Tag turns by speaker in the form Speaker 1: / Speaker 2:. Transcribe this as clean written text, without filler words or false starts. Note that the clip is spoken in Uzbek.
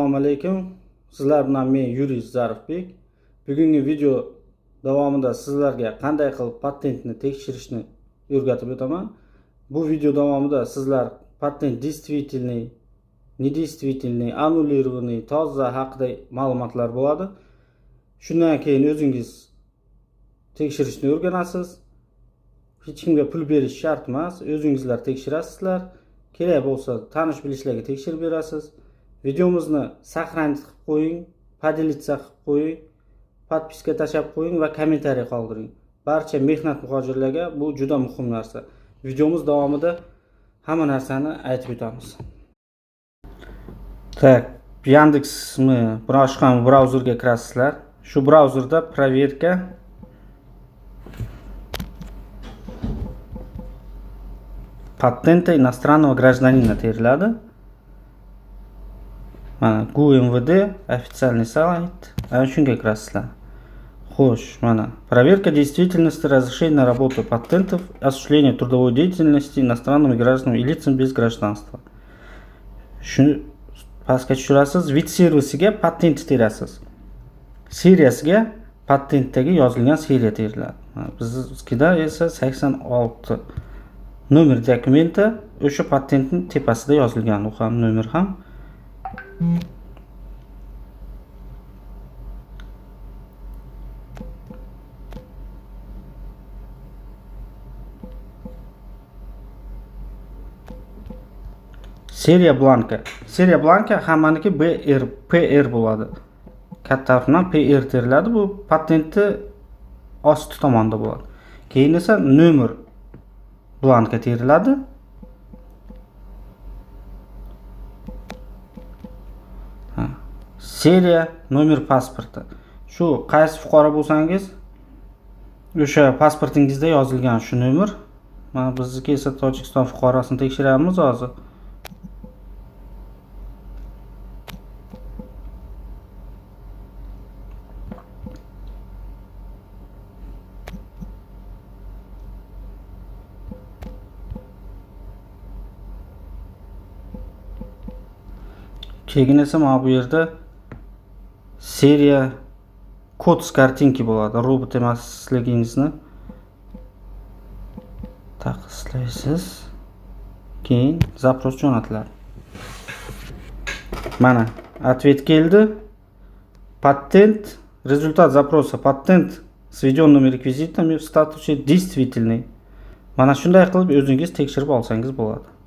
Speaker 1: Assalomu alaykum. Sizlar bilan men Yuriy Zarifbek. Bugungi video davomida sizlarga qanday qilib patentni tekshirishni o'rgatib o'taman. Bu video davomida sizlar patent действительный, недействительный, аннулированный, toza haqida ma'lumotlar bo'ladi. Shundan keyin o'zingiz tekshirishni o'rganasiz. Hech kimga pul berish shart emas. O'zingizlar tekshirasizlar. Kerak bo'lsa tanish bilishlarga tekshirib berasiz. Videomizni saqlanib qo'ying, поделиться qilib qo'ying, подписка tashab qo'ying va kommentariy qoldiring. Barcha mehnat muhojirlarga bu juda muhim narsa. Videomiz davomida hamma narsani aytib o'tamiz. Tak, Yandex'mi, boshqa brauzerga kirasizlar. Shu brauzerda проверка patenta иностранного гражданина teriladi. Mana GUMVD официальный сайт. Ana shunga kirasizlar. Xo'sh, mana проверка действительности разрешения на работу патентов, осуществление трудовой деятельности иностранными гражданами и лицам без гражданства. Shuni pastga tushirasiz, vид servisiga patent terasiz. Seriyasiga patentdagi yozilgan seriya teriladi. Biznikida esa 86 nomer dokumenti o'sha patentning tepasida yozilgan, u ham nomer ham. Seriya blanka. Seriya blanka hammaniki PR bo'ladi. Katta harf bilan PR teriladi. Bu patentni osti tomonda bo'ladi. Keyin esa nomer blanka teriladi. Seriya nomer pasporti. Shu qaysi fuqaro bo'lsangiz, o'sha pasportingizda yozilgan shu nomer. Mana bizniki esa Tojikiston fuqarosini tekshiramiz hozir. Keyin esa mana bu yerda seriya kod s kartinki bo'ladi. Robot emasligingizni tasdiqlaysiz. Keyin запрос jo'natiladi. Mana ответ keldi. Патент, результат запроса. Патент с введенными реквизитами в статусе действительный. Mana shunday qilib o'zingiz tekshirib olsangiz bo'ladi.